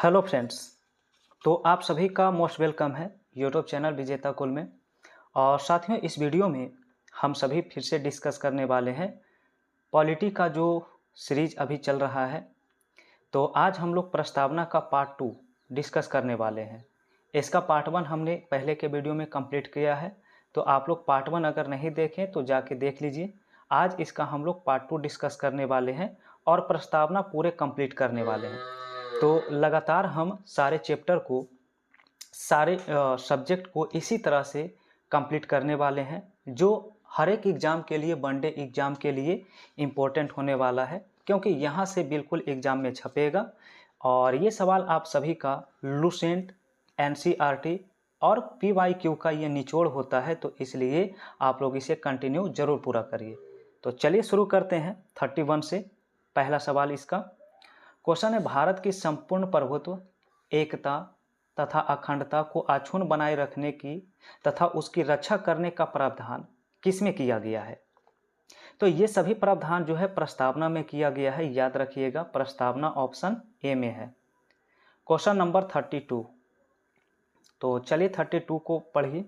Hello friends. तो आप सभी का मोस्ट वेलकम है यूट्यूब चैनल विजेता कुल में। और साथियों, इस वीडियो में हम सभी फिर से डिस्कस करने वाले हैं पॉलिटी का जो सीरीज अभी चल रहा है। तो आज हम लोग प्रस्तावना का पार्ट 2 डिस्कस करने वाले हैं। इसका पार्ट 1 हमने पहले के वीडियो में कंप्लीट किया है, तो आप लोग पार्ट 1 अगर नहीं देखें तो जाके देख लीजिए। आज इसका हम लोग पार्ट 2 डिस्कस करने वाले हैं और प्रस्तावना पूरे कंप्लीट करने वाले हैं। तो लगातार हम सारे चैप्टर को, सारे सब्जेक्ट को इसी तरह से कंप्लीट करने वाले हैं, जो हर एक एग्ज़ाम के लिए, वनडे एग्ज़ाम के लिए इम्पोर्टेंट होने वाला है, क्योंकि यहाँ से बिल्कुल एग्ज़ाम में छपेगा। और ये सवाल आप सभी का लुसेंट, एनसीईआरटी और पीवाईक्यू का ये निचोड़ होता है, तो इसलिए आप लोग इसे कंटिन्यू ज़रूर पूरा करिए। तो चलिए शुरू करते हैं 31 से। पहला सवाल इसका क्वेश्चन है, भारत की संपूर्ण प्रभुत्व, एकता तथा अखंडता को अक्षुण्ण बनाए रखने की तथा उसकी रक्षा करने का प्रावधान किसमें किया गया है? तो ये सभी प्रावधान जो है प्रस्तावना में किया गया है। याद रखिएगा, प्रस्तावना ऑप्शन ए में है। Question number 32। तो चलिए 32 को पढ़िए।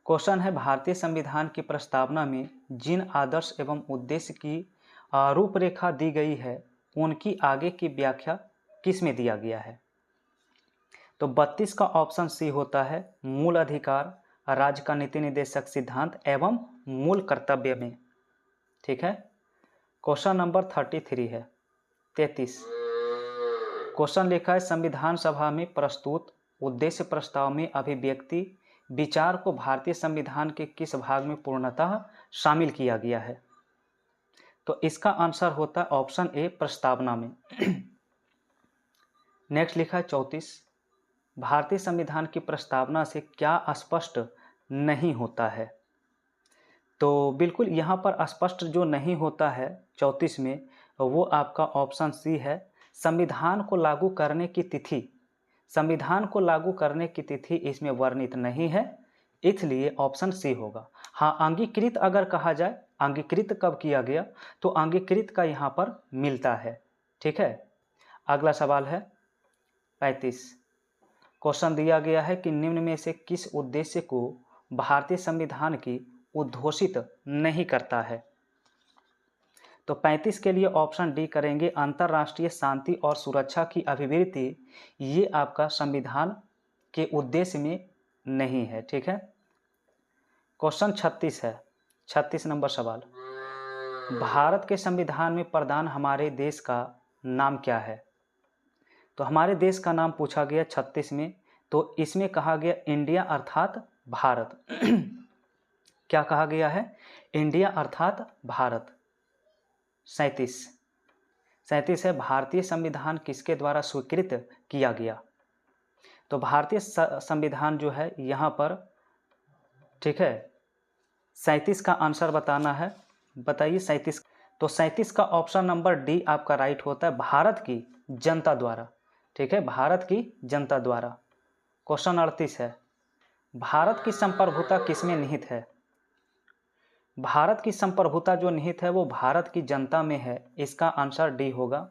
क्वेश्चन है, भारतीय संविधान की प्रस्तावना में जिन आदर्श एवं उद्देश्य की रूपरेखा दी गई है, उनकी आगे की व्याख्या किस में दिया गया है? तो 32 का ऑप्शन सी होता है मूल अधिकार, राज्य का नीति निर्देशक सिद्धांत एवं मूल कर्तव्य में। ठीक है। क्वेश्चन नंबर 33 है 33। क्वेश्चन लिखा है, संविधान सभा में प्रस्तुत उद्देश्य प्रस्ताव में अभिव्यक्ति विचार को भारतीय संविधान के किस भाग में पूर्णतः शामिल किया गया है? तो इसका आंसर होता है ऑप्शन ए, प्रस्तावना में। नेक्स्ट लिखा है 34। भारतीय संविधान की प्रस्तावना से क्या स्पष्ट नहीं होता है? तो बिल्कुल यहाँ पर स्पष्ट जो नहीं होता है 34 में, वो आपका ऑप्शन सी है, संविधान को लागू करने की तिथि। संविधान को लागू करने की तिथि इसमें वर्णित नहीं है, इसलिए ऑप्शन सी होगा। हाँ, अंगीकृत अगर कहा जाए, अंगीकृत कब किया गया, तो अंगीकृत का यहाँ पर मिलता है। ठीक है। अगला सवाल है 35। क्वेश्चन दिया गया है कि निम्न में से किस उद्देश्य को भारतीय संविधान की उद्घोषित नहीं करता है? तो 35 के लिए ऑप्शन डी करेंगे, अंतर्राष्ट्रीय शांति और सुरक्षा की अभिवृद्धि। ये आपका संविधान के उद्देश्य में नहीं है। ठीक है। क्वेश्चन 36 है, 36 नंबर सवाल, भारत के संविधान में प्रधान हमारे देश का नाम क्या है? तो हमारे देश का नाम पूछा गया 36 में, तो इसमें कहा गया इंडिया अर्थात भारत। क्या कहा गया है? इंडिया अर्थात भारत। 37 है, भारतीय संविधान किसके द्वारा स्वीकृत किया गया? तो भारतीय संविधान जो है यहाँ पर, ठीक है, 37 का आंसर बताना है। बताइए 37। तो 37 का ऑप्शन नंबर डी आपका राइट होता है, भारत की जनता द्वारा। ठीक है, भारत की जनता द्वारा। क्वेश्चन 38 है, भारत की संप्रभुता किसमें निहित है? भारत की संप्रभुता जो निहित है वो भारत की जनता में है। इसका आंसर डी होगा।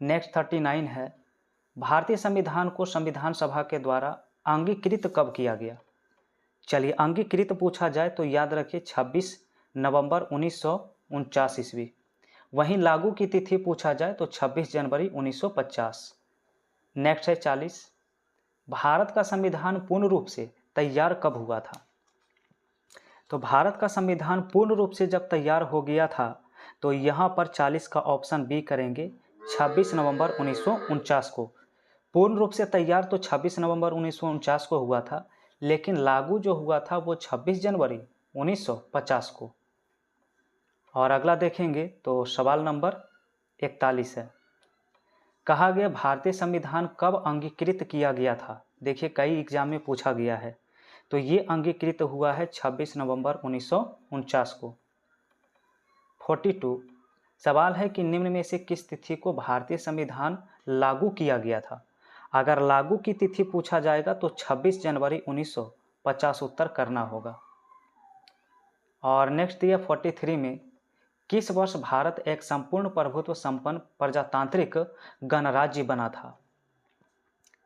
नेक्स्ट 39 है, भारतीय संविधान को संविधान सभा के द्वारा अंगीकृत कब किया गया? चलिए, अंगीकृत पूछा जाए तो याद रखिए 26 नवंबर 1949 ईस्वी। वहीं लागू की तिथि पूछा जाए तो 26 जनवरी 1950। नेक्स्ट है 40, भारत का संविधान पूर्ण रूप से तैयार कब हुआ था? तो भारत का संविधान पूर्ण रूप से जब तैयार हो गया था, तो यहाँ पर 40 का ऑप्शन बी करेंगे, 26 नवंबर 1949 को। पूर्ण रूप से तैयार तो 26 नवंबर 1949 को हुआ था, लेकिन लागू जो हुआ था वो 26 जनवरी 1950 को। और अगला देखेंगे तो सवाल नंबर 41 है, कहा गया भारतीय संविधान कब अंगीकृत किया गया था? देखिए, कई एग्जाम में पूछा गया है। तो ये अंगीकृत हुआ है 26 नवंबर 1949 को। 42 सवाल है कि निम्न में से किस तिथि को भारतीय संविधान लागू किया गया था? अगर लागू की तिथि पूछा जाएगा तो 26 जनवरी 1950 उत्तर करना होगा। और नेक्स्ट दिया 43 में, किस वर्ष भारत एक संपूर्ण प्रभुत्व संपन्न प्रजातांत्रिक गणराज्य बना था?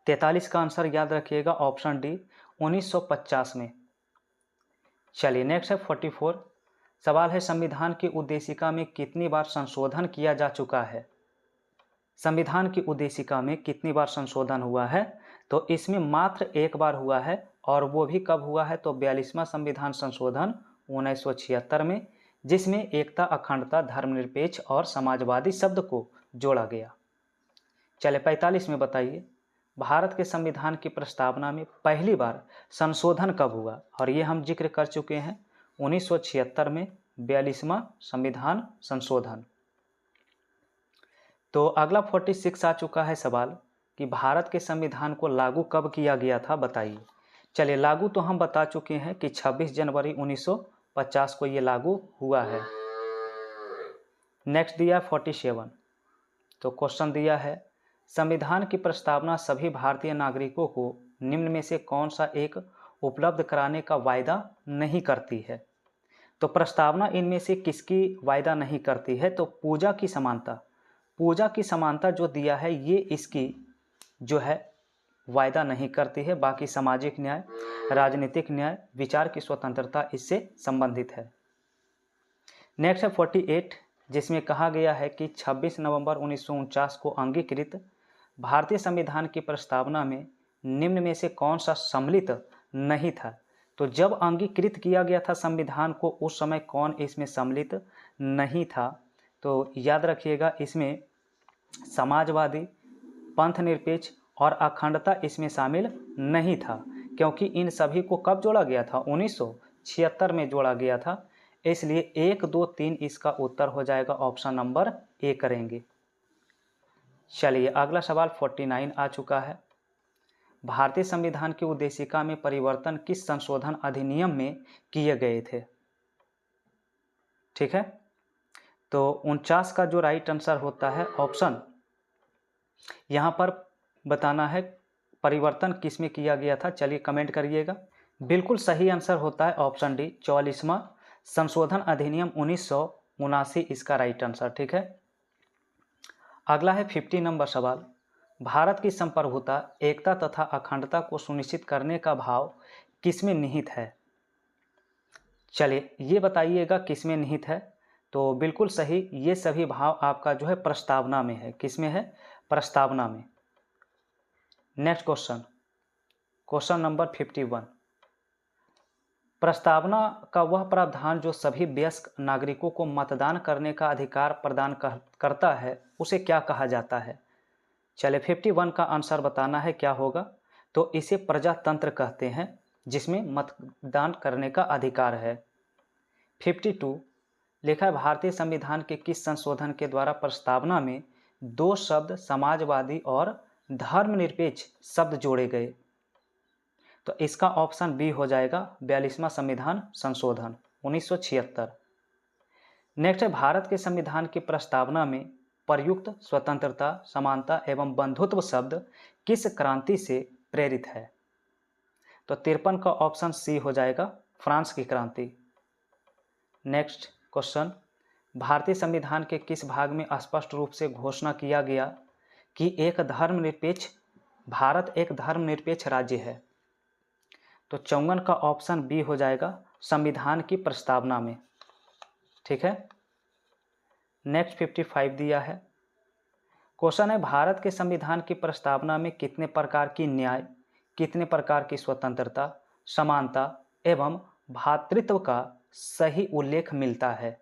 43 का आंसर याद रखिएगा ऑप्शन डी 1950 में। चलिए नेक्स्ट है 44। सवाल है संविधान की उद्देशिका में कितनी बार संशोधन किया जा चुका है। संविधान की उद्देशिका में कितनी बार संशोधन हुआ है, तो इसमें मात्र एक बार हुआ है, और वो भी कब हुआ है, तो 42वां संविधान संशोधन 1976 में, जिसमें एकता, अखंडता, धर्मनिरपेक्ष और समाजवादी शब्द को जोड़ा गया। चले 45 में बताइए, भारत के संविधान की प्रस्तावना में पहली बार संशोधन कब हुआ, और ये हम जिक्र कर चुके हैं 1976 में 42वां संविधान संशोधन। तो अगला 46 आ चुका है सवाल कि भारत के संविधान को लागू कब किया गया था, बताइए। चलिए लागू तो हम बता चुके हैं कि 26 जनवरी 1950 को ये लागू हुआ है। नेक्स्ट दिया 47। तो क्वेश्चन दिया है संविधान की प्रस्तावना सभी भारतीय नागरिकों को निम्न में से कौन सा एक उपलब्ध कराने का वायदा नहीं करती है। तो प्रस्तावना इनमें से किसकी वायदा नहीं करती है, तो पूजा की समानता। पूजा की समानता जो दिया है ये इसकी जो है वायदा नहीं करती है। बाकी सामाजिक न्याय, राजनीतिक न्याय, विचार की स्वतंत्रता इससे संबंधित है। नेक्स्ट है 48, जिसमें कहा गया है कि 26 नवंबर 1949 को अंगीकृत भारतीय संविधान की प्रस्तावना में निम्न में से कौन सा सम्मिलित नहीं था। तो जब अंगीकृत किया गया था संविधान को, उस समय कौन इसमें सम्मिलित नहीं था, तो याद रखिएगा इसमें समाजवादी, पंथ निरपेक्ष और अखंडता इसमें शामिल नहीं था, क्योंकि इन सभी को कब जोड़ा गया था, 1976 में जोड़ा गया था। इसलिए 1, 2, 3 इसका उत्तर हो जाएगा, ऑप्शन नंबर ए करेंगे। चलिए अगला सवाल 49 आ चुका है। भारतीय संविधान की उद्देशिका में परिवर्तन किस संशोधन अधिनियम में किए गए थे। ठीक है, तो 49 का जो राइट आंसर होता है ऑप्शन, यहाँ पर बताना है परिवर्तन किस में किया गया था। चलिए कमेंट करिएगा। बिल्कुल सही आंसर होता है ऑप्शन डी 44वां संशोधन अधिनियम 1979 इसका राइट आंसर। ठीक है, अगला है 50 नंबर सवाल। भारत की संप्रभुता, एकता तथा अखंडता को सुनिश्चित करने का भाव किसमें निहित है। चलिए ये बताइएगा किसमें निहित है। तो बिल्कुल सही, ये सभी भाव आपका जो है प्रस्तावना में है। किसमें है, प्रस्तावना में। Next question, question number 51। प्रस्तावना का वह प्रावधान जो सभी वयस्क नागरिकों को मतदान करने का अधिकार प्रदान करता है उसे क्या कहा जाता है। चले 51 का आंसर बताना है क्या होगा। तो इसे प्रजातंत्र कहते हैं, जिसमें मतदान करने का अधिकार है। 52 लिखा है भारतीय संविधान के किस संशोधन के द्वारा प्रस्तावना में 2 शब्द समाजवादी और धर्मनिरपेक्ष शब्द जोड़े गए। तो इसका ऑप्शन बी हो जाएगा 42वां संविधान संशोधन 1976। नेक्स्ट है भारत के संविधान की प्रस्तावना में प्रयुक्त स्वतंत्रता, समानता एवं बंधुत्व शब्द किस क्रांति से प्रेरित है। तो 53 का ऑप्शन सी हो जाएगा फ्रांस की क्रांति। नेक्स्ट क्वेश्चन, भारतीय संविधान के किस भाग में स्पष्ट रूप से घोषणा किया गया कि भारत एक धर्मनिरपेक्ष राज्य है। तो 54 का ऑप्शन बी हो जाएगा संविधान की प्रस्तावना में। ठीक है, नेक्स्ट 55 दिया है। क्वेश्चन है भारत के संविधान की प्रस्तावना में कितने प्रकार की न्याय, कितने प्रकार की स्वतंत्रता, समानता एवं भ्रातृत्व का सही उल्लेख मिलता है।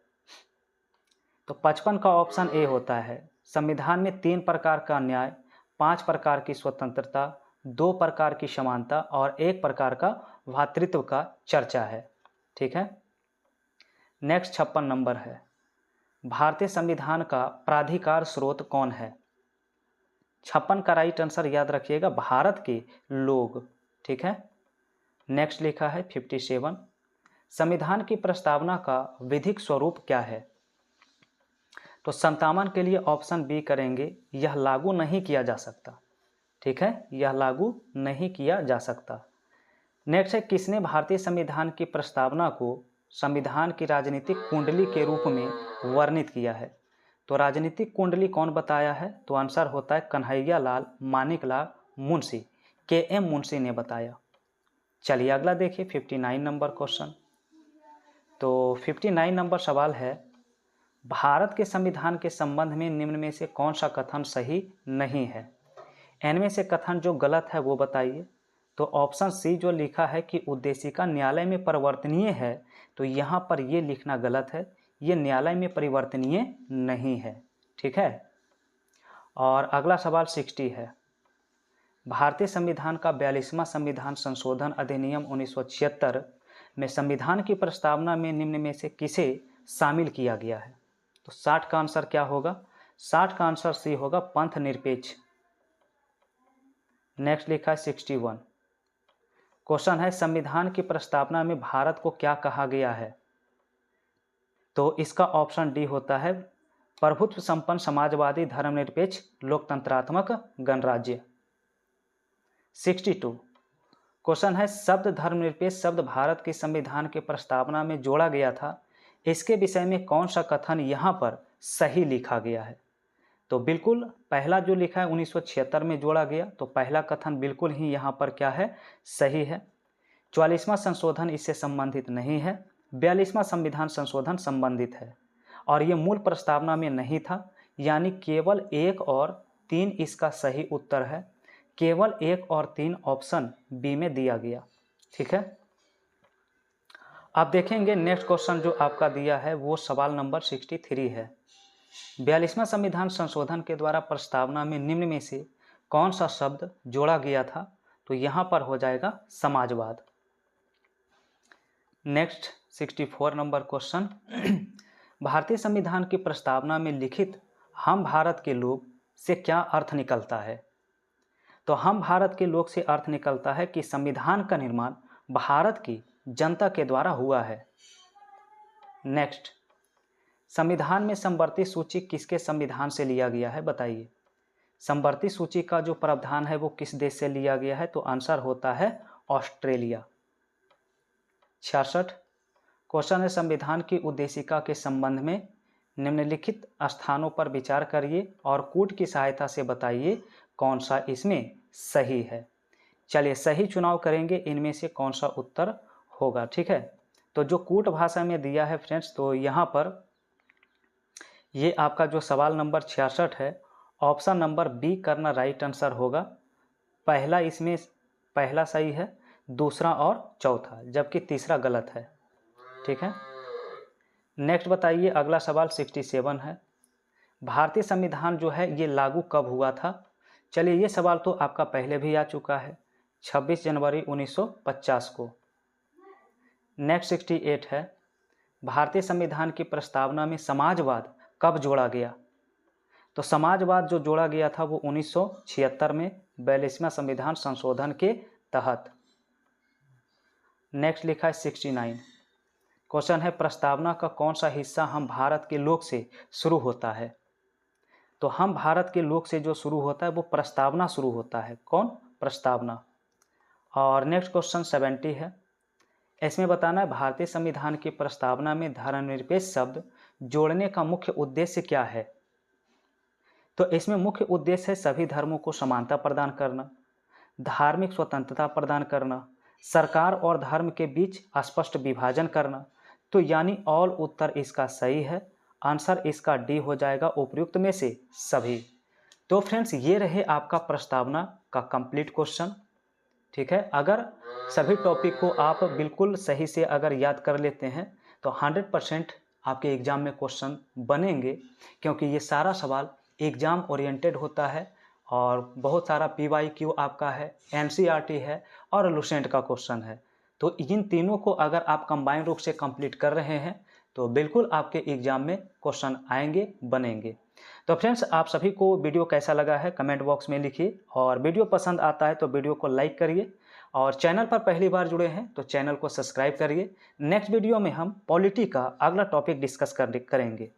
तो 55 का ऑप्शन ए होता है संविधान में 3 प्रकार का न्याय, 5 प्रकार की स्वतंत्रता, 2 प्रकार की समानता और 1 प्रकार का भ्रातृत्व का चर्चा है। ठीक है, नेक्स्ट 56 नंबर है भारतीय संविधान का प्राधिकार स्रोत कौन है। 56 का राइट आंसर याद रखिएगा भारत के लोग। ठीक है, नेक्स्ट लिखा है 57 संविधान की प्रस्तावना का विधिक स्वरूप क्या है। तो 57 के लिए ऑप्शन बी करेंगे यह लागू नहीं किया जा सकता। ठीक है, यह लागू नहीं किया जा सकता। नेक्स्ट है किसने भारतीय संविधान की प्रस्तावना को संविधान की राजनीतिक कुंडली के रूप में वर्णित किया है। तो राजनीतिक कुंडली कौन बताया है, तो आंसर होता है कन्हैया लाल मानिकलाल मुंशी, KM मुंशी ने बताया। चलिए अगला देखिए 59 नंबर क्वेश्चन। तो 59 नंबर सवाल है, भारत के संविधान के संबंध में निम्न में से कौन सा कथन सही नहीं है? इनमें से कथन जो गलत है वो बताइए। तो ऑप्शन सी जो लिखा है कि उद्देशिका न्यायालय में परिवर्तनीय है, तो यहाँ पर ये लिखना गलत है, ये न्यायालय में परिवर्तनीय नहीं है। ठीक है। और अगला सवाल 60 है, भारतीय संविधान का 42वां संविधान संशोधन अधिनियम 1976 में संविधान की प्रस्तावना में निम्न में से किसे शामिल किया गया है? तो 60 का आंसर क्या होगा? 60 का आंसर सी होगा, पंथ निरपेक्ष। नेक्स्ट लिखा है 61। क्वेश्चन है, संविधान की प्रस्तावना में भारत को क्या कहा गया है? तो इसका ऑप्शन डी होता है, प्रभुत्व संपन्न समाजवादी धर्मनिरपेक्ष लोकतंत्रात्मक गणराज्य। 62 क्वेश्चन है, शब्द धर्मनिरपेक्ष शब्द भारत के संविधान के प्रस्तावना में जोड़ा गया था, इसके विषय में कौन सा कथन यहाँ पर सही लिखा गया है? तो बिल्कुल पहला जो लिखा है 1976 में जोड़ा गया, तो पहला कथन बिल्कुल ही यहाँ पर क्या है, सही है। 44वां संशोधन इससे संबंधित नहीं है, 42वां संविधान संशोधन संबंधित है और ये मूल प्रस्तावना में नहीं था, यानी केवल 1 और 3 इसका सही उत्तर है। केवल 1 और 3 ऑप्शन बी में दिया गया। ठीक है। आप देखेंगे नेक्स्ट क्वेश्चन जो आपका दिया है वो सवाल नंबर 63 है, 42वां संविधान संशोधन के द्वारा प्रस्तावना में निम्न में से कौन सा शब्द जोड़ा गया था? तो यहाँ पर हो जाएगा समाजवाद। नेक्स्ट 64 नंबर क्वेश्चन, भारतीय संविधान की प्रस्तावना में लिखित हम भारत के लोग से क्या अर्थ निकलता है? तो हम भारत के लोग से अर्थ निकलता है कि संविधान का निर्माण भारत की जनता के द्वारा हुआ है। नेक्स्ट, संविधान में समवर्ती सूची किसके संविधान से लिया गया है? बताइए। समवर्ती सूची का जो प्रावधान है वो किस देश से लिया गया है? तो आंसर होता है ऑस्ट्रेलिया। 66 क्वेश्चन है, संविधान की उद्देशिका के संबंध में निम्नलिखित स्थानों पर विचार करिए और कूट की सहायता से बताइए कौन सा इसमें सही है। चलिए सही चुनाव करेंगे, इनमें से कौन सा उत्तर होगा। ठीक है। तो जो कूट भाषा में दिया है फ्रेंड्स, तो यहाँ पर ये आपका जो सवाल नंबर 66 है, ऑप्शन नंबर बी करना राइट आंसर होगा। पहला इसमें पहला सही है, दूसरा और चौथा, जबकि तीसरा गलत है। ठीक है। नेक्स्ट बताइए, अगला सवाल 67 है, भारतीय संविधान जो है ये लागू कब हुआ था? चलिए ये सवाल तो आपका पहले भी आ चुका है, 26 जनवरी 1950 को। नेक्स्ट 68 है, भारतीय संविधान की प्रस्तावना में समाजवाद कब जोड़ा गया? तो समाजवाद जो जोड़ा गया था वो 1976 में 42वां संविधान संशोधन के तहत। नेक्स्ट लिखा है 69। क्वेश्चन है, प्रस्तावना का कौन सा हिस्सा हम भारत के लोग से शुरू होता है? तो हम भारत के लोग से जो शुरू होता है वो प्रस्तावना शुरू होता है। कौन? प्रस्तावना। और नेक्स्ट क्वेश्चन 70 है, इसमें बताना है भारतीय संविधान की प्रस्तावना में धर्मनिरपेक्ष शब्द जोड़ने का मुख्य उद्देश्य क्या है? तो इसमें मुख्य उद्देश्य है सभी धर्मों को समानता प्रदान करना, धार्मिक स्वतंत्रता प्रदान करना, सरकार और धर्म के बीच स्पष्ट विभाजन करना। तो यानी ऑल उत्तर इसका सही है। आंसर इसका डी हो जाएगा, उपयुक्त में से सभी। तो फ्रेंड्स ये रहे आपका प्रस्तावना का कंप्लीट क्वेश्चन। ठीक है। अगर सभी टॉपिक को आप बिल्कुल सही से अगर याद कर लेते हैं तो 100% आपके एग्जाम में क्वेश्चन बनेंगे, क्योंकि ये सारा सवाल एग्जाम ओरिएंटेड होता है और बहुत सारा PYQ आपका है, NCERT है और लुसेंट का क्वेश्चन है। तो इन तीनों को अगर आप कंबाइन रूप से कंप्लीट कर रहे हैं तो बिल्कुल आपके एग्जाम में क्वेश्चन आएंगे, बनेंगे। तो फ्रेंड्स आप सभी को वीडियो कैसा लगा है कमेंट बॉक्स में लिखिए, और वीडियो पसंद आता है तो वीडियो को लाइक करिए, और चैनल पर पहली बार जुड़े हैं तो चैनल को सब्सक्राइब करिए। नेक्स्ट वीडियो में हम पॉलिटी का अगला टॉपिक डिस्कस करेंगे।